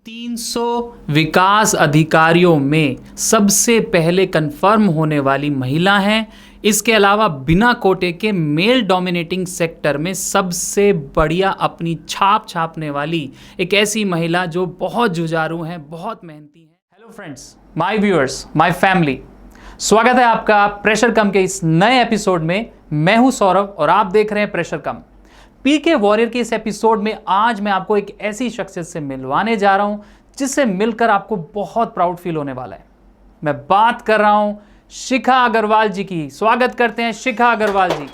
300 विकास अधिकारियों में सबसे पहले कंफर्म होने वाली महिला हैं। इसके अलावा बिना कोटे के मेल डोमिनेटिंग सेक्टर में सबसे बढ़िया अपनी छाप छापने वाली एक ऐसी महिला जो बहुत जुझारू हैं, बहुत मेहनती हैं। Hello friends, my viewers, my family, स्वागत है आपका प्रेशर कम के इस नए एपिसोड में। मैं हूं सौरभ और आप देख रहे हैं प्रेशर कम। पीके वॉरियर के इस एपिसोड में आज मैं आपको एक ऐसी शख्सियत से मिलवाने जा रहा हूं जिससे मिलकर आपको बहुत प्राउड फील होने वाला है। मैं बात कर रहा हूं शिखा अग्रवाल जी की। स्वागत करते हैं शिखा अग्रवाल जी।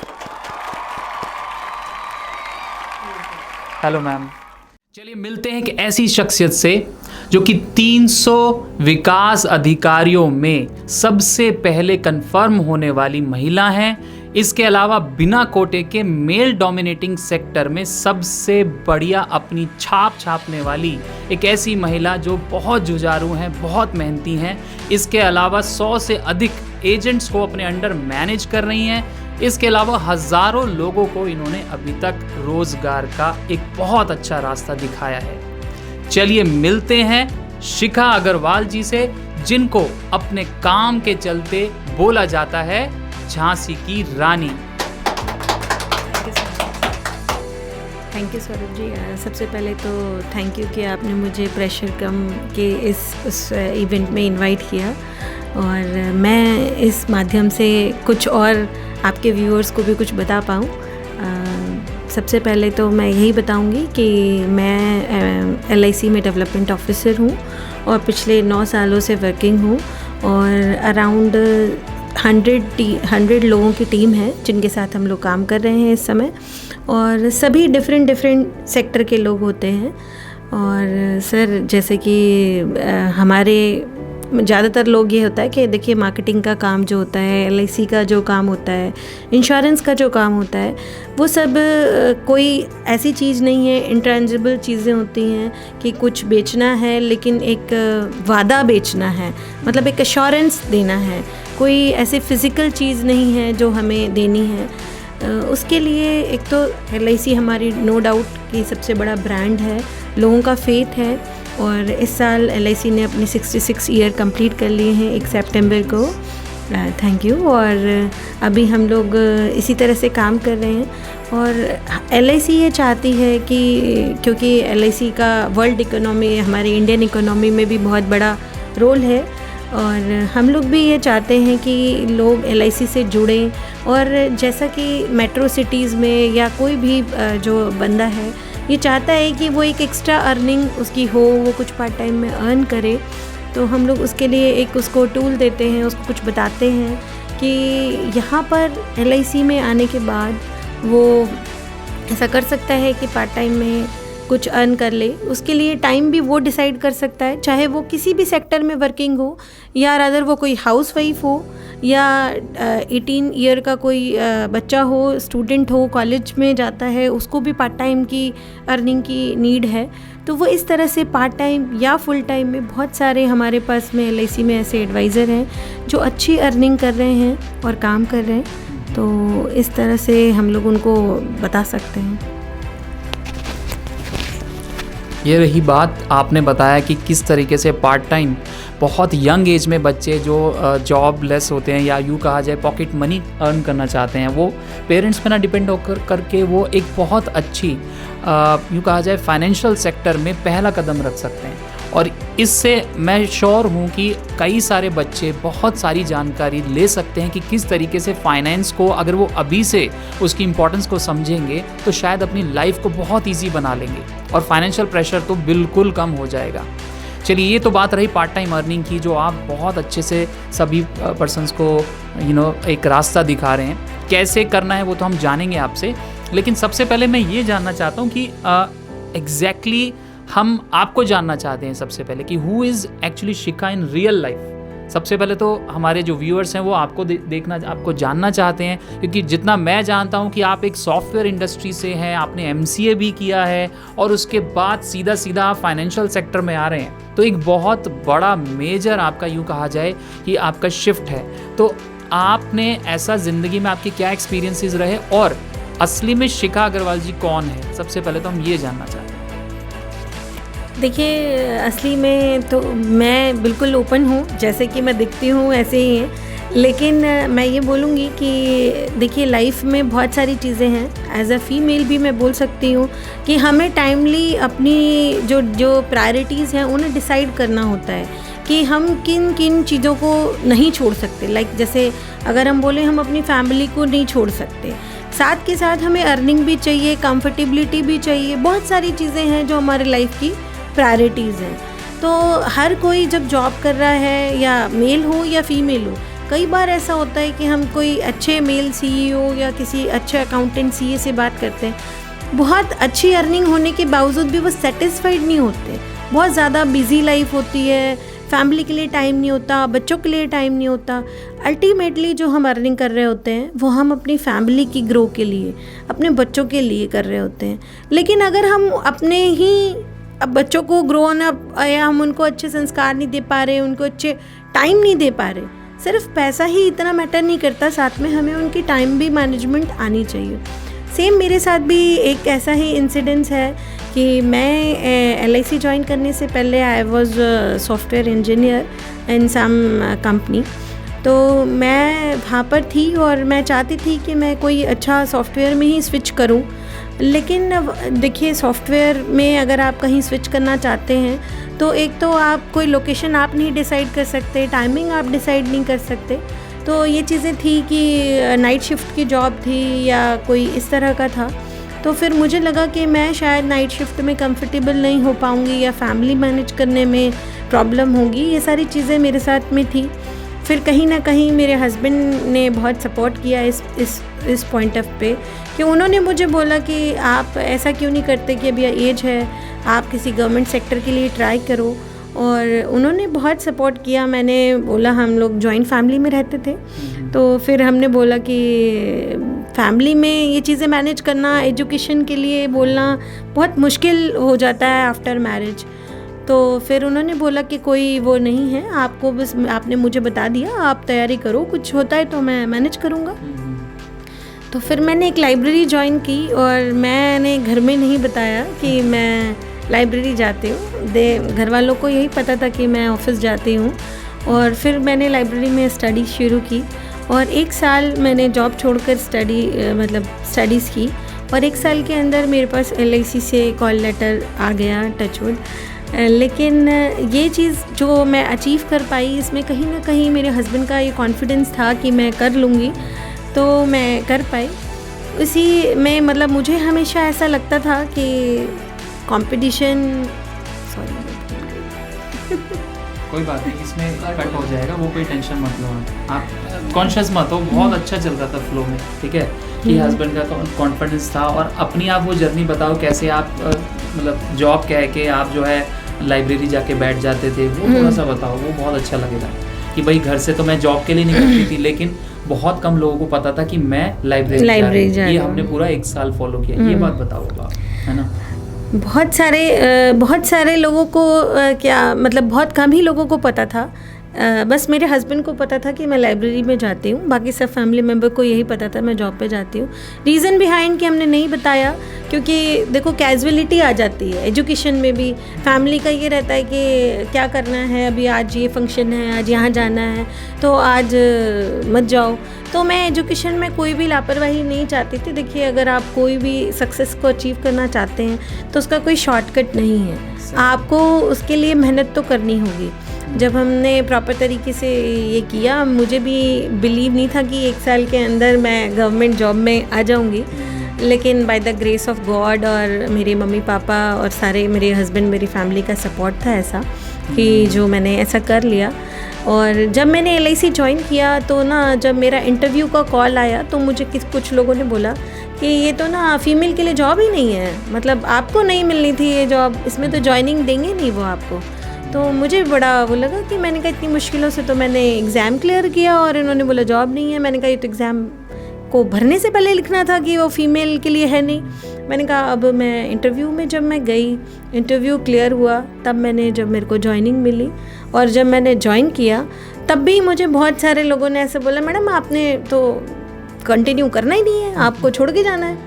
Hello ma'am. चलिए मिलते हैं एक ऐसी शख्सियत से जो कि 300 विकास अधिकारियों में सबसे पहले कंफर्म होने वाली महिला हैं। इसके अलावा बिना कोटे के मेल डोमिनेटिंग सेक्टर में सबसे बढ़िया अपनी छाप छापने वाली एक ऐसी महिला जो बहुत जुझारू हैं, बहुत मेहनती हैं। इसके अलावा 100 से अधिक एजेंट्स को अपने अंडर मैनेज कर रही हैं। इसके अलावा हज़ारों लोगों को इन्होंने अभी तक रोजगार का एक बहुत अच्छा रास्ता दिखाया है। चलिए मिलते हैं शिखा अग्रवाल जी से, जिनको अपने काम के चलते बोला जाता है झांसी की रानी। Thank you Saurabh ji. सबसे पहले तो थैंक यू कि आपने मुझे प्रेशर कम के इस इवेंट में इनवाइट किया और मैं इस माध्यम से कुछ और आपके व्यूअर्स को भी कुछ बता पाऊँ। सबसे पहले तो मैं यही बताऊंगी कि मैं LIC में डेवलपमेंट ऑफिसर हूँ और पिछले 9 सालों से वर्किंग हूँ और अराउंड 100 लोगों की टीम है जिनके साथ हम लोग काम कर रहे हैं इस समय, और सभी डिफरेंट सेक्टर के लोग होते हैं। और सर, जैसे कि हमारे ज़्यादातर लोग ये होता है कि देखिए मार्केटिंग का काम जो होता है, LIC का जो काम होता है, इंश्योरेंस का जो काम होता है, वो सब कोई ऐसी चीज़ नहीं है, इंट्रेंजिबल चीज़ें होती हैं कि कुछ बेचना है लेकिन एक वादा बेचना है, मतलब एक एश्योरेंस देना है। कोई ऐसी फ़िज़िकल चीज़ नहीं है जो हमें देनी है। उसके लिए एक तो LIC हमारी नो डाउट कि सबसे बड़ा ब्रांड है, लोगों का फेथ है। और इस साल LIC ने अपनी 66 ईयर कंप्लीट कर लिए हैं 1 सितंबर को। Thank you. और अभी हम लोग इसी तरह से काम कर रहे हैं और LIC ये चाहती है कि क्योंकि LIC का वर्ल्ड इकोनॉमी, हमारी इंडियन इकोनॉमी में भी बहुत बड़ा रोल है, और हम लोग भी ये चाहते हैं कि लोग LIC से जुड़ें। और जैसा कि मेट्रो सिटीज़ में या कोई भी जो बंदा है ये चाहता है कि वो एक एक्स्ट्रा अर्निंग उसकी हो, वो कुछ पार्ट टाइम में अर्न करे, तो हम लोग उसके लिए एक उसको टूल देते हैं, उसको कुछ बताते हैं कि यहाँ पर LIC में आने के बाद वो ऐसा कर सकता है कि पार्ट टाइम में कुछ अर्न कर ले। उसके लिए टाइम भी वो डिसाइड कर सकता है, चाहे वो किसी भी सेक्टर में वर्किंग हो या अदर वो कोई हाउस वाइफ हो या 18 ईयर का कोई बच्चा हो, स्टूडेंट हो, कॉलेज में जाता है, उसको भी पार्ट टाइम की अर्निंग की नीड है। तो वो इस तरह से पार्ट टाइम या फुल टाइम में बहुत सारे हमारे पास में LIC में ऐसे एडवाइज़र हैं जो अच्छी अर्निंग कर रहे हैं और काम कर रहे हैं। तो इस तरह से हम लोग उनको बता सकते हैं। ये रही बात, आपने बताया कि किस तरीके से पार्ट टाइम बहुत यंग एज में बच्चे जो जॉब लेस होते हैं या यूँ कहा जाए पॉकेट मनी अर्न करना चाहते हैं, वो पेरेंट्स पे ना डिपेंड होकर करके वो एक बहुत अच्छी यूँ कहा जाए फाइनेंशियल सेक्टर में पहला कदम रख सकते हैं। और इससे मैं श्योर हूँ कि कई सारे बच्चे बहुत सारी जानकारी ले सकते हैं कि किस तरीके से फाइनेंस को अगर वो अभी से उसकी इम्पोर्टेंस को समझेंगे तो शायद अपनी लाइफ को बहुत ईजी बना लेंगे और फाइनेंशियल प्रेशर तो बिल्कुल कम हो जाएगा। चलिए, ये तो बात रही पार्ट टाइम अर्निंग की, जो आप बहुत अच्छे से सभी पर्सन्स को एक रास्ता दिखा रहे हैं। कैसे करना है वो तो हम जानेंगे आपसे, लेकिन सबसे पहले मैं ये जानना चाहता हूँ कि एग्जैक्टली हम आपको जानना चाहते हैं सबसे पहले कि who is actually Shikha in real life. सबसे पहले तो हमारे जो व्यूअर्स हैं वो आपको देखना, आपको जानना चाहते हैं, क्योंकि जितना मैं जानता हूं कि आप एक सॉफ्टवेयर इंडस्ट्री से हैं, आपने MCA भी किया है और उसके बाद सीधा आप फाइनेंशियल सेक्टर में आ रहे हैं। तो एक बहुत बड़ा मेजर आपका यूँ कहा जाए कि आपका शिफ्ट है। तो आपने ऐसा ज़िंदगी में आपके क्या एक्सपीरियंसेस रहे और असली में शिखा अग्रवाल जी कौन है? सबसे पहले तो हम ये जानना चाहते हैं। देखिए असली में तो मैं बिल्कुल ओपन हूँ, जैसे कि मैं दिखती हूँ ऐसे ही है। लेकिन मैं ये बोलूँगी कि देखिए लाइफ में बहुत सारी चीज़ें हैं। एज़ अ फीमेल भी मैं बोल सकती हूँ कि हमें टाइमली अपनी जो प्रायोरिटीज़ हैं उन्हें डिसाइड करना होता है कि हम किन किन चीज़ों को नहीं छोड़ सकते। लाइक जैसे अगर हम बोलें हम अपनी फैमिली को नहीं छोड़ सकते, साथ के साथ हमें अर्निंग भी चाहिए, कंफर्टेबिलिटी भी चाहिए, बहुत सारी चीज़ें हैं जो हमारे लाइफ की प्रायोरिटीज़ हैं। तो हर कोई जब जॉब कर रहा है, या मेल हो या फीमेल हो, कई बार ऐसा होता है कि हम कोई अच्छे मेल सीईओ या किसी अच्छे अकाउंटेंट सीए से बात करते हैं, बहुत अच्छी अर्निंग होने के बावजूद भी वो सेटिस्फाइड नहीं होते। बहुत ज़्यादा बिजी लाइफ होती है, फैमिली के लिए टाइम नहीं होता, बच्चों के लिए टाइम नहीं होता। अल्टीमेटली जो हम अर्निंग कर रहे होते हैं वो हम अपनी फैमिली की ग्रो के लिए, अपने बच्चों के लिए कर रहे होते हैं। लेकिन अगर हम अपने ही अब बच्चों को ग्रोन अप, या हम उनको अच्छे संस्कार नहीं दे पा रहे, उनको अच्छे टाइम नहीं दे पा रहे, सिर्फ पैसा ही इतना मैटर नहीं करता, साथ में हमें उनकी टाइम भी मैनेजमेंट आनी चाहिए। सेम मेरे साथ भी एक ऐसा ही इंसिडेंस है कि मैं LIC ज्वाइन करने से पहले I was software engineer in some company. तो मैं वहाँ पर थी और मैं चाहती थी कि मैं कोई अच्छा सॉफ्टवेयर में ही स्विच करूँ। लेकिन देखिए सॉफ्टवेयर में अगर आप कहीं स्विच करना चाहते हैं तो एक तो आप कोई लोकेशन आप नहीं डिसाइड कर सकते, टाइमिंग आप डिसाइड नहीं कर सकते। तो ये चीज़ें थी कि नाइट शिफ्ट की जॉब थी या कोई इस तरह का था। तो फिर मुझे लगा कि मैं शायद नाइट शिफ्ट में कंफर्टेबल नहीं हो पाऊँगी या फैमिली मैनेज करने में प्रॉब्लम होगी, ये सारी चीज़ें मेरे साथ में थी। फिर कहीं ना कहीं मेरे हस्बैंड ने बहुत सपोर्ट किया इस पॉइंट ऑफ पे, कि उन्होंने मुझे बोला कि आप ऐसा क्यों नहीं करते कि अभी एज है, आप किसी गवर्नमेंट सेक्टर के लिए ट्राई करो। और उन्होंने बहुत सपोर्ट किया। मैंने बोला, हम लोग जॉइंट फैमिली में रहते थे, तो फिर हमने बोला कि फैमिली में ये चीज़ें मैनेज करना, एजुकेशन के लिए बोलना बहुत मुश्किल हो जाता है आफ्टर मैरिज। तो फिर उन्होंने बोला कि कोई वो नहीं है, आपको बस आपने मुझे बता दिया, आप तैयारी करो, कुछ होता है तो मैं मैनेज करूँगा। तो फिर मैंने एक लाइब्रेरी ज्वाइन की और मैंने घर में नहीं बताया कि मैं लाइब्रेरी जाती हूँ। घर वालों को यही पता था कि मैं ऑफिस जाती हूँ। और फिर मैंने लाइब्रेरी में स्टडी शुरू की और 1 साल मैंने जॉब छोड़कर स्टडीज़ की। और 1 साल के अंदर मेरे पास LIC से कॉल लेटर आ गया, टचवुड। लेकिन ये चीज़ जो मैं अचीव कर पाई, इसमें कहीं ना कहीं मेरे हस्बैंड का ये कॉन्फिडेंस था कि मैं कर लूँगी, तो मैं कर पाई। उसी में मुझे हमेशा ऐसा लगता था कि कंपटीशन, कोई बात नहीं, इसमें कट हो जाएगा, वो कोई टेंशन मत लो, आप कॉन्शियस मत हो। बहुत अच्छा चल रहा था फ्लो में, ठीक है, कि हस्बैंड का कॉन्फिडेंस था। और अपनी आप वो जर्नी बताओ, कैसे आप जॉब कह के आप जो है लाइब्रेरी जाके बैठ जाते थे, वो थोड़ा सा बताओ, वो बहुत अच्छा लगेगा। कि भाई घर से तो मैं जॉब के लिए निकलती थी, लेकिन बहुत कम लोगों को पता था कि मैं लाइब्रेरी जा रही हूँ। ये हमने पूरा 1 साल फॉलो किया, ये बात बताओ आप, है ना। बहुत सारे लोगों को बहुत कम ही लोगों को पता था। बस मेरे हस्बैंड को पता था कि मैं लाइब्रेरी में जाती हूँ, बाकी सब फैमिली मेम्बर को यही पता था मैं जॉब पे जाती हूँ। रीज़न बिहाइंड कि हमने नहीं बताया, क्योंकि देखो कैजुअलिटी आ जाती है एजुकेशन में भी। फैमिली का ये रहता है कि क्या करना है, अभी आज ये फंक्शन है, आज यहाँ जाना है, तो आज मत जाओ। तो मैं एजुकेशन में कोई भी लापरवाही नहीं चाहती थी। देखिए, अगर आप कोई भी सक्सेस को अचीव करना चाहते हैं तो उसका कोई शॉर्टकट नहीं है, आपको उसके लिए मेहनत तो करनी होगी। जब हमने प्रॉपर तरीके से ये किया, मुझे भी बिलीव नहीं था कि 1 साल के अंदर मैं गवर्नमेंट जॉब में आ जाऊंगी, लेकिन by the grace of God और मेरे मम्मी पापा और सारे मेरे हस्बैंड, मेरी फैमिली का सपोर्ट था ऐसा कि जो मैंने ऐसा कर लिया। और जब मैंने LIC ज्वाइन किया तो ना, जब मेरा इंटरव्यू का कॉल आया तो मुझे कुछ लोगों ने बोला कि ये तो ना फीमेल के लिए जॉब ही नहीं है, आपको नहीं मिलनी थी ये जॉब, इसमें तो ज्वाइनिंग देंगे नहीं वो आपको। तो मुझे बड़ा वो लगा कि मैंने कहा इतनी मुश्किलों से तो मैंने एग्ज़ाम क्लियर किया और इन्होंने बोला जॉब नहीं है। मैंने कहा ये तो एग्ज़ाम को भरने से पहले लिखना था कि वो फीमेल के लिए है नहीं। मैंने कहा अब मैं इंटरव्यू में जब मैं गई, इंटरव्यू क्लियर हुआ, तब जब मेरे को जॉइनिंग मिली और जब मैंने ज्वाइन किया, तब भी मुझे बहुत सारे लोगों ने ऐसे बोला, मैडम आपने तो कंटिन्यू करना ही नहीं है, आपको छोड़ के जाना है।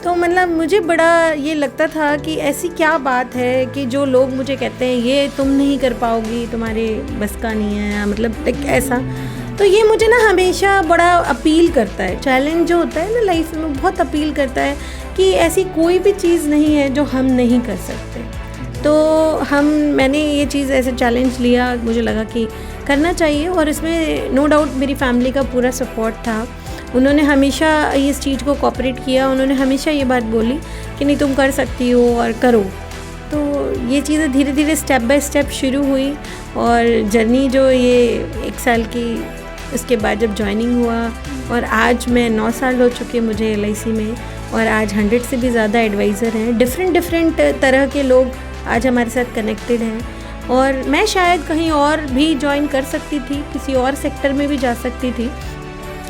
तो मतलब मुझे बड़ा ये लगता था कि ऐसी क्या बात है कि जो लोग मुझे कहते हैं ये तुम नहीं कर पाओगी, तुम्हारे बस का नहीं है, मतलब लाइक ऐसा। तो ये मुझे ना हमेशा बड़ा अपील करता है, चैलेंज जो होता है ना लाइफ में बहुत अपील करता है कि ऐसी कोई भी चीज़ नहीं है जो हम नहीं कर सकते। तो मैंने ये चीज़ ऐसे चैलेंज लिया, मुझे लगा कि करना चाहिए, और इसमें नो डाउट मेरी फैमिली का पूरा सपोर्ट था। उन्होंने हमेशा इस चीज़ को कोऑपरेट किया, उन्होंने हमेशा ये बात बोली कि नहीं तुम कर सकती हो और करो। तो ये चीज़ें धीरे धीरे स्टेप बाय स्टेप शुरू हुई, और जर्नी जो ये 1 साल की, उसके बाद जब ज्वाइनिंग हुआ, और आज मैं 9 साल हो चुके मुझे LIC में, और आज 100 से भी ज़्यादा एडवाइज़र हैं। डिफरेंट तरह के लोग आज हमारे साथ कनेक्टेड हैं, और मैं शायद कहीं और भी ज्वाइन कर सकती थी, किसी और सेक्टर में भी जा सकती थी,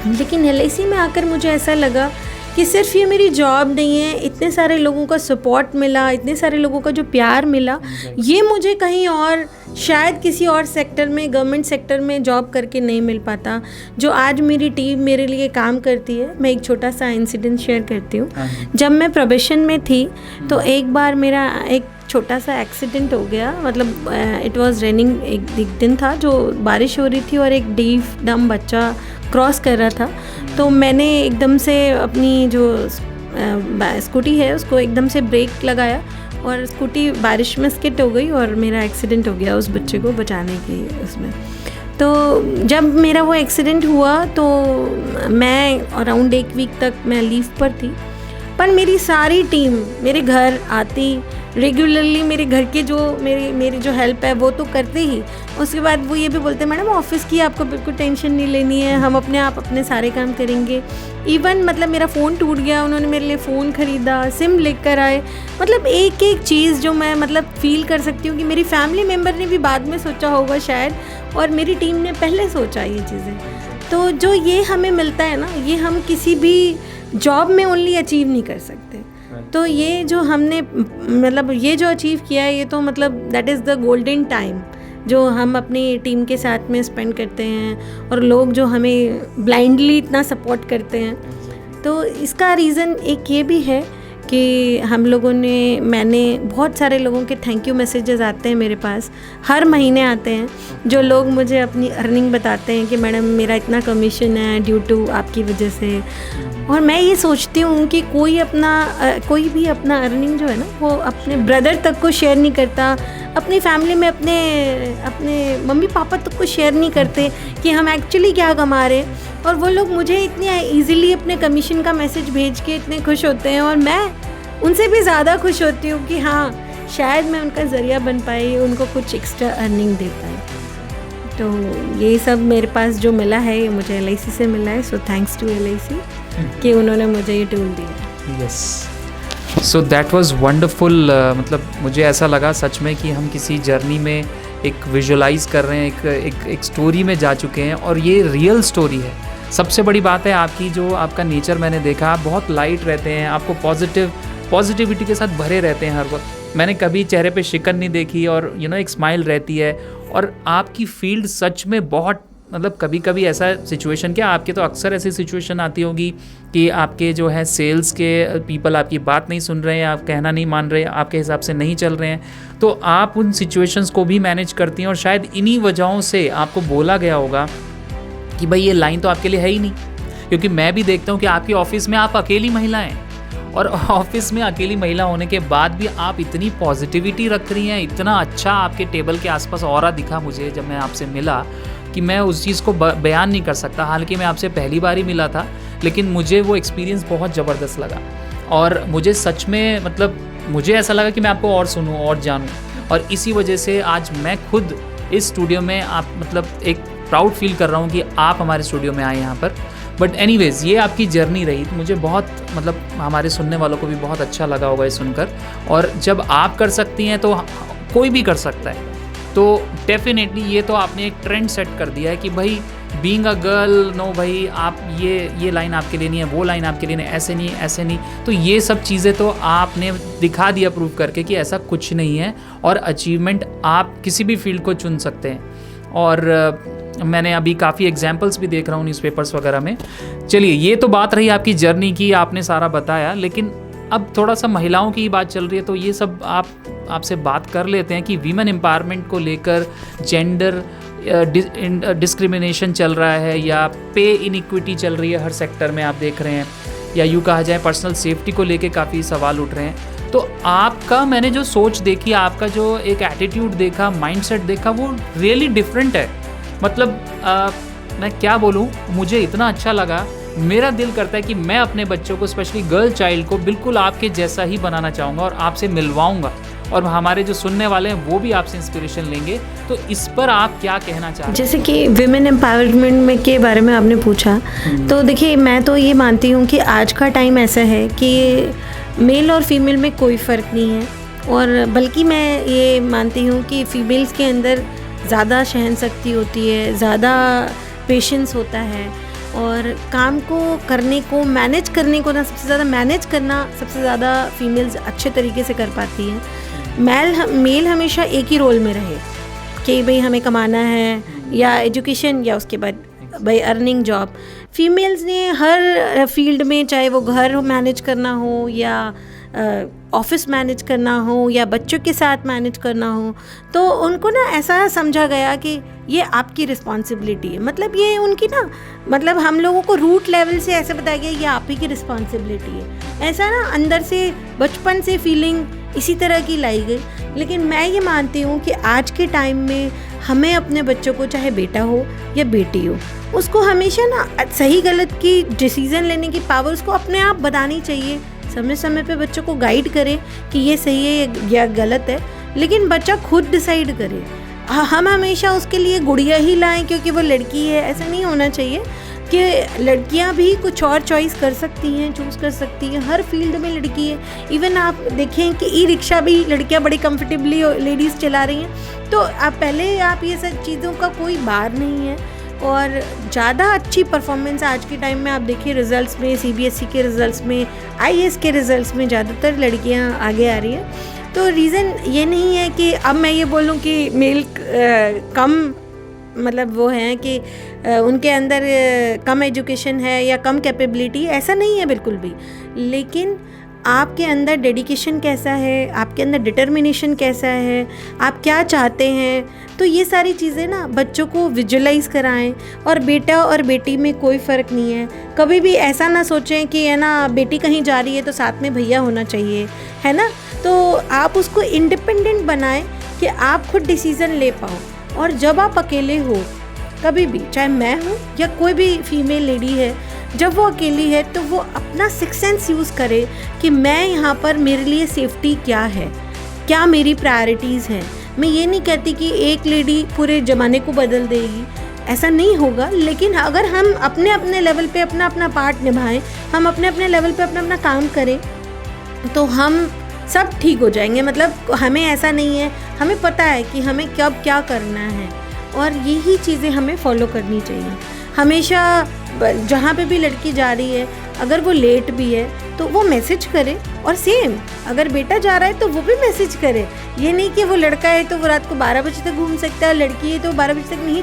लेकिन LIC में आकर मुझे ऐसा लगा कि सिर्फ ये मेरी जॉब नहीं है, इतने सारे लोगों का सपोर्ट मिला, इतने सारे लोगों का जो प्यार मिला, ये मुझे कहीं और शायद किसी और सेक्टर में, गवर्नमेंट सेक्टर में जॉब करके नहीं मिल पाता। जो आज मेरी टीम मेरे लिए काम करती है, मैं एक छोटा सा इंसिडेंट शेयर करती हूँ। जब मैं प्रोबेशन में थी तो एक बार मेरा एक छोटा सा एक्सीडेंट हो गया, मतलब इट वाज रेनिंग, एक दिन था जो बारिश हो रही थी, और एक डीफ डम बच्चा क्रॉस कर रहा था। तो मैंने एकदम से अपनी जो स्कूटी है उसको एकदम से ब्रेक लगाया, और स्कूटी बारिश में स्किड हो गई, और मेरा एक्सीडेंट हो गया उस बच्चे को बचाने की उसमें। तो जब मेरा वो एक्सीडेंट हुआ तो मैं अराउंड 1 वीक तक मैं लीव पर थी, पर मेरी सारी टीम मेरे घर आती रेगुलरली, मेरे घर के जो मेरी जो हेल्प है वो तो करते ही, उसके बाद वो ये भी बोलते हैं मैडम ऑफिस की आपको बिल्कुल टेंशन नहीं लेनी है, हम अपने आप अपने सारे काम करेंगे। इवन मतलब मेरा फ़ोन टूट गया, उन्होंने मेरे लिए फ़ोन ख़रीदा, सिम लेकर आए, मतलब एक एक चीज़ जो मैं मतलब फ़ील कर सकती हूँ कि मेरी फैमिली मेम्बर ने भी बाद में सोचा होगा शायद, और मेरी टीम ने पहले सोचा ये चीज़ें। तो जो ये हमें मिलता है ना, ये हम किसी भी जॉब में ओनली अचीव नहीं कर सकते। तो ये जो हमने मतलब ये जो अचीव किया है, ये तो मतलब that is the golden time जो हम अपनी टीम के साथ में स्पेंड करते हैं, और लोग जो हमें ब्लाइंडली इतना सपोर्ट करते हैं। तो इसका रीज़न एक ये भी है कि हम लोगों ने, मैंने बहुत सारे लोगों के थैंक यू मैसेजेस आते हैं मेरे पास, हर महीने आते हैं, जो लोग मुझे अपनी अर्निंग बताते हैं कि मैडम मेरा इतना कमीशन है ड्यू टू आपकी वजह से। और मैं ये सोचती हूँ कि कोई भी अपना अर्निंग जो है ना वो अपने ब्रदर तक को शेयर नहीं करता, अपनी फैमिली में अपने मम्मी पापा तक को शेयर नहीं करते कि हम एक्चुअली क्या कमा रहे हैं, और वो लोग मुझे इतनी ईजीली अपने कमीशन का मैसेज भेज के इतने खुश होते हैं, और मैं उनसे भी ज़्यादा खुश होती हूँ कि हाँ शायद मैं उनका ज़रिया बन पाई, उनको कुछ एक्स्ट्रा अर्निंग दे पाई। तो ये सब मेरे पास जो मिला है ये मुझे LIC से मिला है, सो थैंक्स टू LIC कि उन्होंने मुझे ये टूल दिया। Yes, so that was wonderful. मतलब मुझे ऐसा लगा सच में कि हम किसी जर्नी में एक विजुअलाइज कर रहे हैं, एक स्टोरी में जा चुके हैं, और ये रियल स्टोरी है। सबसे बड़ी बात है आपकी जो आपका नेचर मैंने देखा, आप बहुत लाइट रहते हैं, आपको पॉजिटिविटी के साथ भरे रहते हैं हर वक्त। मैंने कभी चेहरे पे शिकन नहीं देखी, और एक स्माइल रहती है। और आपकी फील्ड सच में बहुत, मतलब कभी कभी ऐसा सिचुएशन, क्या आपके तो अक्सर ऐसी सिचुएशन आती होगी कि आपके जो है सेल्स के पीपल आपकी बात नहीं सुन रहे हैं, आप कहना नहीं मान रहे, आपके हिसाब से नहीं चल रहे हैं, तो आप उन सिचुएशंस को भी मैनेज करती हैं। और शायद इन्हीं वजहों से आपको बोला गया होगा कि भाई ये लाइन तो आपके लिए है ही नहीं, क्योंकि मैं भी देखता हूँ कि आपके ऑफिस में आप अकेली महिला हैं, और ऑफिस में अकेली महिला होने के बाद भी आप इतनी पॉजिटिविटी रख रही हैं, इतना अच्छा आपके टेबल के आसपास ऑरा दिखा मुझे जब मैं आपसे मिला कि मैं उस चीज़ को बयान नहीं कर सकता। हालांकि मैं आपसे पहली बार ही मिला था, लेकिन मुझे वो एक्सपीरियंस बहुत ज़बरदस्त लगा, और मुझे सच में मतलब मुझे ऐसा लगा कि मैं आपको और सुनूं और जानूं, और इसी वजह से आज मैं खुद इस स्टूडियो में आप मतलब एक प्राउड फील कर रहा हूँ कि आप हमारे स्टूडियो में आए यहाँ पर। बट एनीवेज़ ये आपकी जर्नी रही, मुझे बहुत मतलब हमारे सुनने वालों को भी बहुत अच्छा लगा होगा ये सुनकर। और जब आप कर सकती हैं तो कोई भी कर सकता है। तो डेफिनेटली ये तो आपने एक ट्रेंड सेट कर दिया है कि भाई बीइंग अ गर्ल, नो भाई आप ये लाइन आपके लिए नहीं है, वो लाइन आपके लिए नहीं, ऐसे नहीं। तो ये सब चीज़ें तो आपने दिखा दिया प्रूव करके कि ऐसा कुछ नहीं है, और अचीवमेंट आप किसी भी फील्ड को चुन सकते हैं। और मैंने अभी काफ़ी एग्जाम्पल्स भी देख रहा हूँ न्यूज़पेपर्स वगैरह में। चलिए, ये तो बात रही आपकी जर्नी की, आपने सारा बताया, लेकिन अब थोड़ा सा महिलाओं की ही बात चल रही है, तो ये सब आपसे बात कर लेते हैं कि वीमेन एम्पावरमेंट को लेकर जेंडर डिस्क्रिमिनेशन चल रहा है या पे इनइक्विटी चल रही है हर सेक्टर में, आप देख रहे हैं, या यूँ कहा जाए पर्सनल सेफ्टी को लेके काफ़ी सवाल उठ रहे हैं। तो आपका, मैंने जो सोच देखी, आपका जो एक एटीट्यूड देखा, माइंडसेट देखा, वो रियली डिफरेंट है। मतलब मैं क्या बोलूँ, मुझे इतना अच्छा लगा, मेरा दिल करता है कि मैं अपने बच्चों को, स्पेशली गर्ल चाइल्ड को, बिल्कुल आपके जैसा ही बनाना चाहूँगा और आपसे मिलवाऊँगा, और हमारे जो सुनने वाले हैं वो भी आपसे इंस्पिरेशन लेंगे। तो इस पर आप क्या कहना चाहते हैं? जैसे कि विमेन एम्पावरमेंट में के बारे में आपने पूछा, तो देखिए मैं तो ये मानती हूँ कि आज का टाइम ऐसा है कि मेल और फीमेल में कोई फ़र्क नहीं है, और बल्कि मैं ये मानती हूँ कि फ़ीमेल्स के अंदर ज़्यादा सहनशक्ति होती है, ज़्यादा पेशेंस होता है, और काम को करने को, मैनेज करने को ना, सबसे ज़्यादा मैनेज करना सबसे ज़्यादा फीमेल्स अच्छे तरीके से कर पाती हैं। मेल हमेशा एक ही रोल में रहे कि भाई हमें कमाना है, या एजुकेशन, या उसके बाद भाई अर्निंग जॉब। फीमेल्स ने हर फील्ड में, चाहे वो घर मैनेज करना हो या ऑफिस मैनेज करना हो या बच्चों के साथ मैनेज करना हो, तो उनको ना ऐसा समझा गया कि ये आपकी रिस्पॉन्सिबिलिटी है। मतलब ये उनकी ना, मतलब हम लोगों को रूट लेवल से ऐसे बताया गया ये आप ही की रिस्पॉन्सिबिलिटी है। ऐसा ना अंदर से बचपन से फीलिंग इसी तरह की लाई गई। लेकिन मैं ये मानती हूँ कि आज के टाइम में हमें अपने बच्चों को, चाहे बेटा हो या बेटी हो, उसको हमेशा ना सही गलत की डिसीज़न लेने की पावर उसको अपने आप बतानी चाहिए। समय समय पे बच्चों को गाइड करें कि ये सही है या गलत है, लेकिन बच्चा खुद डिसाइड करे। हम हमेशा उसके लिए गुड़िया ही लाएं क्योंकि वो लड़की है, ऐसा नहीं होना चाहिए। कि लड़कियां भी कुछ और चॉइस कर सकती हैं, चूज़ कर सकती हैं, हर फील्ड में लड़की है। इवन आप देखें कि ई रिक्शा भी लड़कियां बड़ी कंफर्टेबली लेडीज़ चला रही हैं। तो आप ये सब चीज़ों का कोई बार नहीं है। और ज़्यादा अच्छी परफॉर्मेंस आज के टाइम में आप देखिए रिज़ल्ट्स में, CBSE के रिज़ल्ट्स में, IAS के रिज़ल्ट्स में ज़्यादातर लड़कियां आगे आ रही हैं। तो रीज़न ये नहीं है कि अब मैं ये बोलूँ कि मेल कम, मतलब वो हैं कि उनके अंदर कम एजुकेशन है या कम कैपेबिलिटी, ऐसा नहीं है बिल्कुल भी। लेकिन आपके अंदर डेडिकेशन कैसा है, आपके अंदर डिटर्मिनेशन कैसा है, आप क्या चाहते हैं, तो ये सारी चीज़ें ना बच्चों को विजुलाइज़ कराएं। और बेटा और बेटी में कोई फ़र्क नहीं है। कभी भी ऐसा ना सोचें कि है ना बेटी कहीं जा रही है तो साथ में भैया होना चाहिए, है ना। तो आप उसको इंडिपेंडेंट बनाएं कि आप खुद डिसीज़न ले पाओ। और जब आप अकेले हो, कभी भी, चाहे मैं हूँ या कोई भी फीमेल लेडी है, जब वो अकेली है तो वो अपना सिक्स सेंस यूज़ करे कि मैं यहाँ पर, मेरे लिए सेफ्टी क्या है, क्या मेरी प्रायोरिटीज़ हैं। मैं ये नहीं कहती कि एक लेडी पूरे ज़माने को बदल देगी, ऐसा नहीं होगा। लेकिन अगर हम अपने अपने लेवल पे अपना अपना पार्ट निभाएं, हम अपने अपने लेवल पे अपना अपना काम करें, तो हम सब ठीक हो जाएंगे। मतलब हमें ऐसा नहीं है, हमें पता है कि हमें कब क्या करना है, और यही चीज़ें हमें फॉलो करनी चाहिए। हमेशा जहाँ पे भी लड़की जा रही है, अगर वो लेट भी है तो वो मैसेज करे, और सेम अगर बेटा जा रहा है तो वो भी मैसेज करे। ये नहीं कि वो लड़का है तो वो रात को 12 बजे तक घूम सकता है, लड़की है तो 12 बजे तक नहीं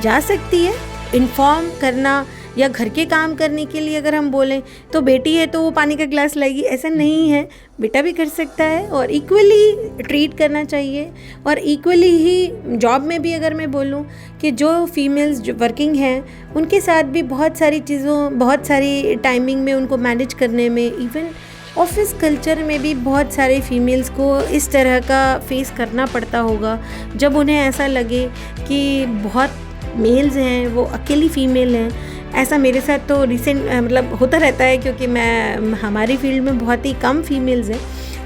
जा सकती है। इन्फॉर्म करना, या घर के काम करने के लिए अगर हम बोलें तो बेटी है तो वो पानी का ग्लास लाएगी, ऐसा नहीं है, बेटा भी कर सकता है। और इक्वली ट्रीट करना चाहिए। और इक्वली ही जॉब में भी अगर मैं बोलूँ कि जो फीमेल्स जो वर्किंग हैं, उनके साथ भी बहुत सारी चीज़ों, बहुत सारी टाइमिंग में उनको मैनेज करने में, इवन ऑफिस कल्चर में भी बहुत सारे फीमेल्स को इस तरह का फेस करना पड़ता होगा, जब उन्हें ऐसा लगे कि बहुत मेल्स हैं, वो अकेली फ़ीमेल हैं। ऐसा मेरे साथ तो मतलब होता रहता है, क्योंकि हमारी फील्ड में बहुत ही कम फीमेल्स हैं।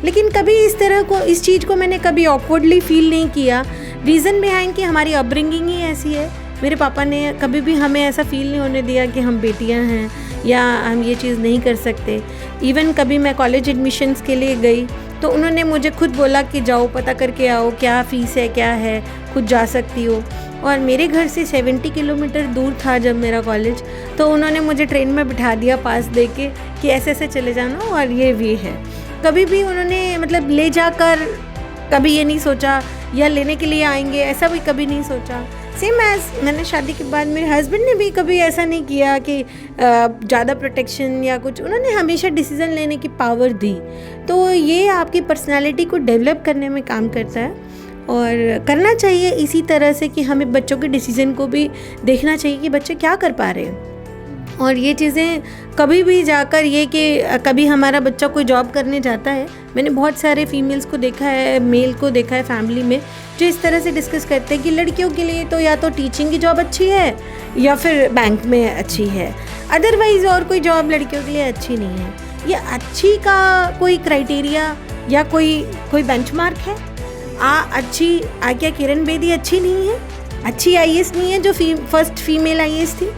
लेकिन कभी इस चीज़ को मैंने कभी ऑकवर्डली फील नहीं किया। रीज़न बिहाइंड कि हमारी अपब्रिंगिंग ही ऐसी है। मेरे पापा ने कभी भी हमें ऐसा फील नहीं होने दिया कि हम बेटियां हैं या हम ये चीज़ नहीं कर सकते। इवन कभी मैं कॉलेज एडमिशन्स के लिए गई तो उन्होंने मुझे खुद बोला कि जाओ पता करके आओ क्या फ़ीस है, क्या है, खुद जा सकती हो। और मेरे घर से 70 किलोमीटर दूर था जब मेरा कॉलेज, तो उन्होंने मुझे ट्रेन में बिठा दिया पास दे के कि ऐसे ऐसे चले जाना और ये वे है। कभी भी उन्होंने मतलब ले जाकर कभी ये नहीं सोचा या लेने के लिए आएंगे, ऐसा भी कभी नहीं सोचा। सेम एज मैंने शादी के बाद मेरे हस्बैंड ने भी कभी ऐसा नहीं किया कि ज़्यादा प्रोटेक्शन या कुछ, उन्होंने हमेशा डिसीज़न लेने की पावर दी। तो ये आपकी पर्सनालिटी को डेवलप करने में काम करता है और करना चाहिए इसी तरह से कि हमें बच्चों के डिसीज़न को भी देखना चाहिए कि बच्चे क्या कर पा रहे हैं। और ये चीज़ें कभी भी जाकर ये कि कभी हमारा बच्चा कोई जॉब करने जाता है, मैंने बहुत सारे फीमेल्स को देखा है, मेल को देखा है फैमिली में, जो इस तरह से डिस्कस करते हैं कि लड़कियों के लिए तो या तो टीचिंग की जॉब अच्छी है या फिर बैंक में अच्छी है, अदरवाइज़ और कोई जॉब लड़कियों के लिए अच्छी नहीं है। ये अच्छी का कोई क्राइटेरिया या कोई बेंचमार्क है? अच्छी क्या किरण बेदी अच्छी नहीं है? अच्छी आईएएस नहीं है जो फर्स्ट फीमेल आईएएस थी?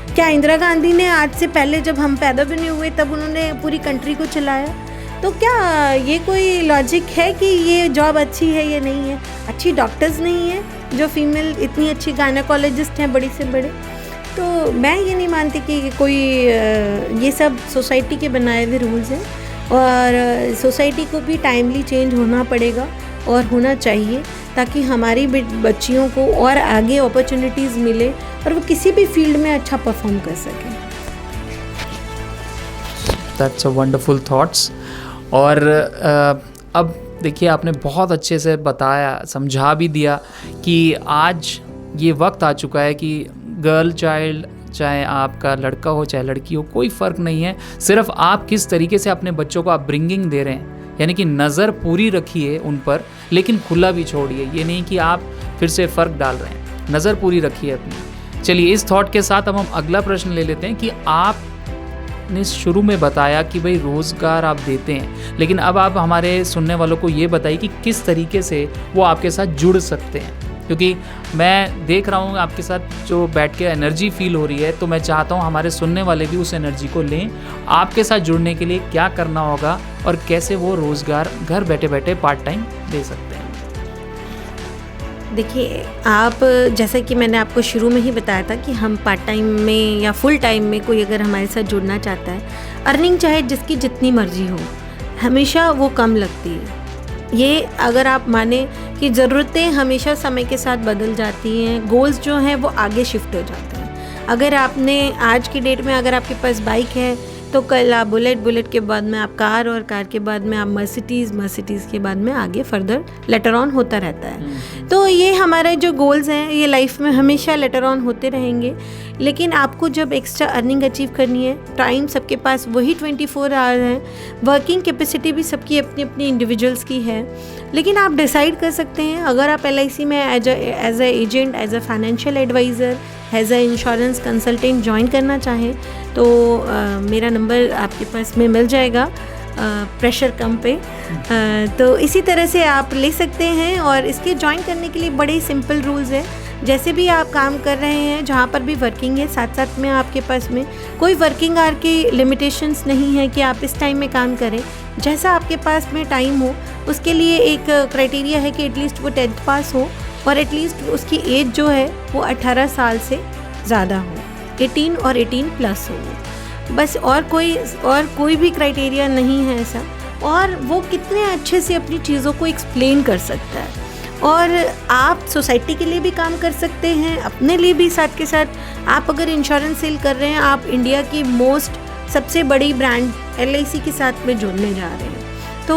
क्या इंदिरा गांधी ने आज से पहले जब हम पैदा भी नहीं हुए तब उन्होंने पूरी कंट्री को चलाया? तो क्या ये कोई लॉजिक है कि ये जॉब अच्छी है या नहीं है? अच्छी डॉक्टर्स नहीं है जो फीमेल इतनी अच्छी गायनेकोलॉजिस्ट हैं बड़ी से बड़े? तो मैं ये नहीं मानती कि कोई ये सब सोसाइटी के बनाए हुए रूल्स हैं और सोसाइटी को भी टाइमली चेंज होना पड़ेगा और होना चाहिए ताकि हमारी बच्चियों को और आगे अपॉर्चुनिटीज़ मिले और वो किसी भी फील्ड में अच्छा परफॉर्म कर सकें। That's a wonderful thoughts. और अब देखिए आपने बहुत अच्छे से बताया, समझा भी दिया कि आज ये वक्त आ चुका है कि गर्ल चाइल्ड, चाहे आपका लड़का हो चाहे लड़की हो, कोई फ़र्क नहीं है, सिर्फ आप किस तरीके से अपने बच्चों को अपब्रिंगिंग दे रहे हैं, यानी कि नज़र पूरी रखिए उन पर लेकिन खुला भी छोड़िए। ये नहीं कि आप फिर से फ़र्क डाल रहे हैं, नज़र पूरी रखिए अपनी। चलिए इस थॉट के साथ अब हम अगला प्रश्न ले लेते हैं कि आपने शुरू में बताया कि भाई रोज़गार आप देते हैं, लेकिन अब आप हमारे सुनने वालों को ये बताइए कि किस तरीके से वो आपके साथ जुड़ सकते हैं, क्योंकि मैं देख रहा हूँ आपके साथ जो बैठ के एनर्जी फील हो रही है, तो मैं चाहता हूँ हमारे सुनने वाले भी उस एनर्जी को लें। आपके साथ जुड़ने के लिए क्या करना होगा और कैसे वो रोज़गार घर बैठे बैठे पार्ट टाइम दे सकते हैं? देखिए, आप जैसा कि मैंने आपको शुरू में ही बताया था कि हम पार्ट टाइम में या फुल टाइम में कोई अगर हमारे साथ जुड़ना चाहता है, अर्निंग चाहे जिसकी जितनी मर्जी हो, हमेशा वो कम लगती है। ये अगर आप माने कि ज़रूरतें हमेशा समय के साथ बदल जाती हैं, गोल्स जो हैं वो आगे शिफ्ट हो जाते हैं। अगर आपने आज की डेट में अगर आपके पास बाइक है तो कल आप बुलेट के बाद में आप कार और कार के बाद में आप मर्सिडीज़ के बाद में आगे फर्दर लेटर ऑन होता रहता है। तो ये हमारे जो गोल्स हैं ये लाइफ में हमेशा लेटर ऑन होते रहेंगे। लेकिन आपको जब एक्स्ट्रा अर्निंग अचीव करनी है, टाइम सबके पास वही 24 आवर है, वर्किंग कैपेसिटी भी सबकी अपनी अपनी इंडिविजुअल्स की है, लेकिन आप डिसाइड कर सकते हैं। अगर आप LIC में as a agent, as a financial adviser, as a insurance consultant join करना चाहें तो मेरा नंबर आपके पास में मिल जाएगा प्रेशर कम पे। तो इसी तरह से आप ले सकते हैं और इसके ज्वाइन करने के लिए बड़े सिंपल रूल्स हैं। जैसे भी आप काम कर रहे हैं, जहाँ पर भी वर्किंग है, साथ साथ में आपके पास में कोई वर्किंग आवर की लिमिटेशंस नहीं है कि आप इस टाइम में काम करें। जैसा आपके पास में टाइम हो, उसके लिए एक क्राइटेरिया है कि एटलीस्ट वो 10th पास हो और एटलीस्ट उसकी एज जो है वो 18 साल से ज़्यादा हो, 18 और 18 प्लस हो, बस। और कोई भी क्राइटेरिया नहीं है ऐसा। और वो कितने अच्छे से अपनी चीज़ों को एक्सप्लेन कर सकता है। और आप सोसाइटी के लिए भी काम कर सकते हैं, अपने लिए भी साथ के साथ। आप अगर इंश्योरेंस सेल कर रहे हैं, आप इंडिया की सबसे बड़ी ब्रांड LIC के साथ में जुड़ने जा रहे हैं। तो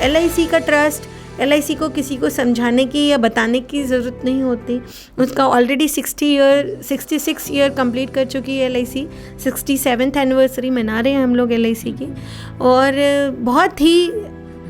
LIC का ट्रस्ट, LIC को किसी को समझाने की या बताने की ज़रूरत नहीं होती। उसका ऑलरेडी 66 ईयर कंप्लीट कर चुकी है LIC। 67th एनिवर्सरी मना रहे हैं हम लोग LIC की। और बहुत ही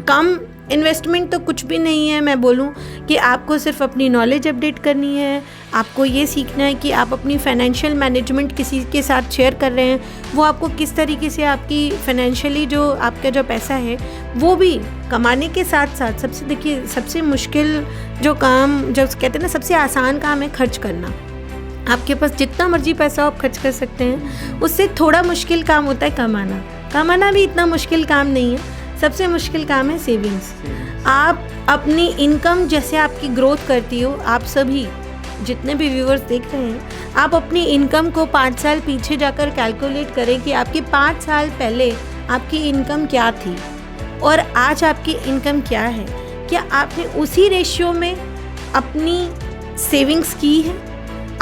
कम इन्वेस्टमेंट तो कुछ भी नहीं है। मैं बोलूं कि आपको सिर्फ अपनी नॉलेज अपडेट करनी है। आपको ये सीखना है कि आप अपनी फाइनेंशियल मैनेजमेंट किसी के साथ शेयर कर रहे हैं, वो आपको किस तरीके से आपकी फाइनेंशियली जो आपका जो पैसा है वो भी कमाने के साथ साथ सबसे मुश्किल जो काम, जब कहते हैं ना सबसे आसान काम है खर्च करना। आपके पास जितना मर्जी पैसा आप खर्च कर सकते हैं, उससे थोड़ा मुश्किल काम होता है कमाना भी इतना मुश्किल काम नहीं है। सबसे मुश्किल काम है सेविंग्स। आप अपनी इनकम जैसे आपकी ग्रोथ करती हो, आप सभी जितने भी व्यूअर्स देख रहे हैं, आप अपनी इनकम को 5 साल पीछे जाकर कैलकुलेट करें कि आपके 5 साल पहले आपकी इनकम क्या थी और आज आपकी इनकम क्या है। क्या आपने उसी रेशियो में अपनी सेविंग्स की है?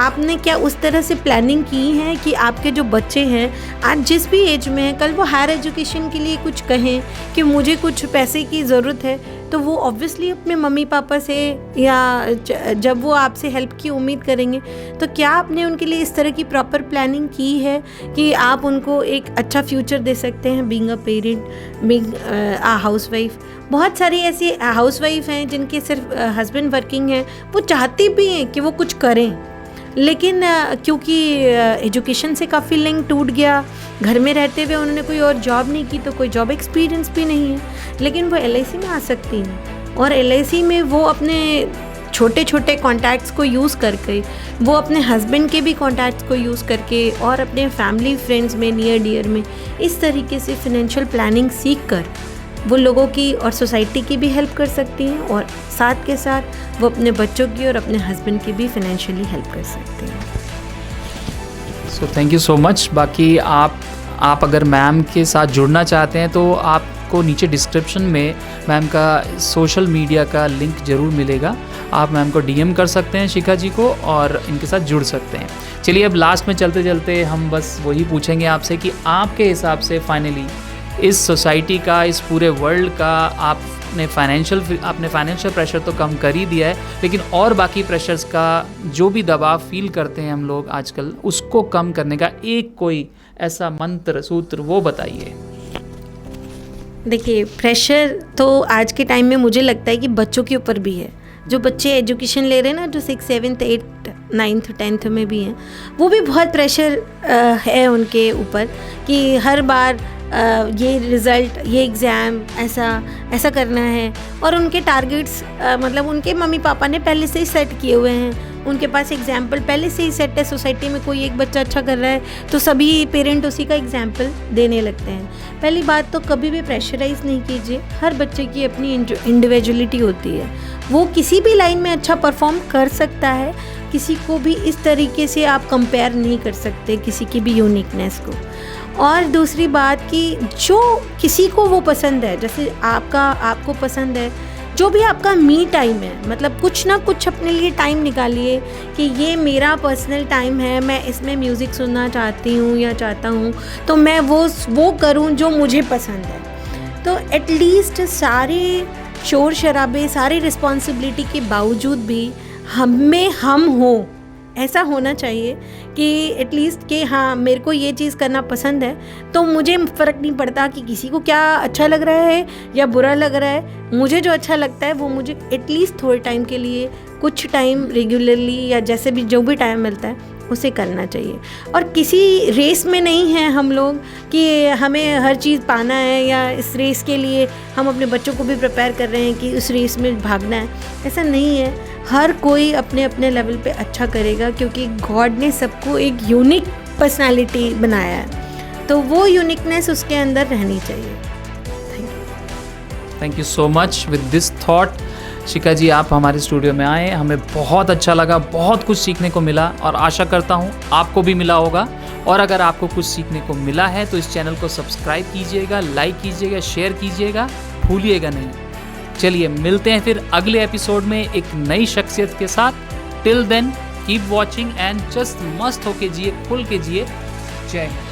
आपने क्या उस तरह से प्लानिंग की है कि आपके जो बच्चे हैं आज जिस भी एज में हैं, कल वो हायर एजुकेशन के लिए कुछ कहें कि मुझे कुछ पैसे की ज़रूरत है, तो वो ऑब्वियसली अपने मम्मी पापा से या जब वो आपसे हेल्प की उम्मीद करेंगे, तो क्या आपने उनके लिए इस तरह की प्रॉपर प्लानिंग की है कि आप उनको एक अच्छा फ्यूचर दे सकते हैं being a parent, being a housewife? बहुत सारी ऐसी हाउसवाइफ हैं जिनके सिर्फ हस्बैंड वर्किंग हैं, वो चाहती भी हैं कि वो कुछ करें, लेकिन क्योंकि एजुकेशन से काफ़ी लिंक टूट गया, घर में रहते हुए उन्होंने कोई और जॉब नहीं की, तो कोई जॉब एक्सपीरियंस भी नहीं है, लेकिन वो LIC में आ सकती हैं और LIC में वो अपने छोटे छोटे कॉन्टैक्ट्स को यूज़ करके, वो अपने हस्बैंड के भी कॉन्टैक्ट्स को यूज़ करके और अपने फैमिली फ्रेंड्स में, नियर डियर में इस तरीके से फिनेंशियल प्लानिंग सीख कर वो लोगों की और सोसाइटी की भी हेल्प कर सकती हैं और साथ के साथ वो अपने बच्चों की और अपने हस्बैंड की भी फिनेंशियली हेल्प कर सकती हैं। So thank you so much. बाकी आप अगर मैम के साथ जुड़ना चाहते हैं तो आपको नीचे डिस्क्रिप्शन में मैम का सोशल मीडिया का लिंक ज़रूर मिलेगा, आप मैम को DM कर सकते हैं शिखा जी को और इनके साथ जुड़ सकते हैं। चलिए अब लास्ट में चलते चलते हम बस वही पूछेंगे आपसे कि आपके हिसाब से फाइनली इस सोसाइटी का, इस पूरे वर्ल्ड का आपने फाइनेंशियल प्रेशर तो कम कर ही दिया है, लेकिन और बाकी प्रेशर्स का जो भी दबाव फील करते हैं हम लोग आजकल, उसको कम करने का एक कोई ऐसा मंत्र सूत्र वो बताइए। देखिए, प्रेशर तो आज के टाइम में मुझे लगता है कि बच्चों के ऊपर भी है। जो बच्चे एजुकेशन ले रहे हैं ना, जो 6, 7, 8, 9th, 10th में भी हैं, वो भी बहुत प्रेशर है उनके ऊपर कि हर बार ये रिज़ल्ट, ये एग्ज़ाम ऐसा करना है, और उनके टारगेट्स मतलब उनके मम्मी पापा ने पहले से ही सेट किए हुए हैं, उनके पास एग्जाम्पल पहले से ही सेट है। सोसाइटी में कोई एक बच्चा अच्छा कर रहा है तो सभी पेरेंट उसी का एग्जाम्पल देने लगते हैं। पहली बात तो कभी भी प्रेशराइज़ नहीं कीजिए, हर बच्चे की अपनी इंडिविजुअलिटी होती है, वो किसी भी लाइन में अच्छा परफॉर्म कर सकता है, किसी को भी इस तरीके से आप कंपेयर नहीं कर सकते किसी की भी यूनिकनेस को। और दूसरी बात कि जो किसी को वो पसंद है, जैसे आपको पसंद है, जो भी आपका मी टाइम है, मतलब कुछ ना कुछ अपने लिए टाइम निकालिए कि ये मेरा पर्सनल टाइम है, मैं इसमें म्यूज़िक सुनना चाहती हूँ या चाहता हूँ, तो मैं वो करूँ जो मुझे पसंद है। तो एटलीस्ट सारे शोर शराबे, सारी रिस्पॉन्सिबिलिटी के बावजूद भी हम हो, ऐसा होना चाहिए कि एटलीस्ट कि हाँ, मेरे को ये चीज़ करना पसंद है, तो मुझे फ़र्क नहीं पड़ता कि किसी को क्या अच्छा लग रहा है या बुरा लग रहा है। मुझे जो अच्छा लगता है वो मुझे एटलीस्ट थोड़े टाइम के लिए, कुछ टाइम रेगुलरली या जैसे भी जो भी टाइम मिलता है उसे करना चाहिए। और किसी रेस में नहीं है हम लोग कि हमें हर चीज़ पाना है, या इस रेस के लिए हम अपने बच्चों को भी प्रिपेयर कर रहे हैं कि उस रेस में भागना है, ऐसा नहीं है। हर कोई अपने अपने लेवल पे अच्छा करेगा, क्योंकि गॉड ने सबको एक यूनिक पर्सनालिटी बनाया है, तो वो यूनिकनेस उसके अंदर रहनी चाहिए। Thank you so much. With this thought Shikha ji, आप हमारे स्टूडियो में आए, हमें बहुत अच्छा लगा, बहुत कुछ सीखने को मिला और आशा करता हूँ आपको भी मिला होगा। और अगर आपको कुछ सीखने को मिला है तो इस चैनल को सब्सक्राइब कीजिएगा, लाइक कीजिएगा, शेयर कीजिएगा, भूलिएगा नहीं। चलिए मिलते हैं फिर अगले एपिसोड में एक नई शख्सियत के साथ। Till then keep watching and just मस्त होके जिए, खुल के जिए। जय हिंद।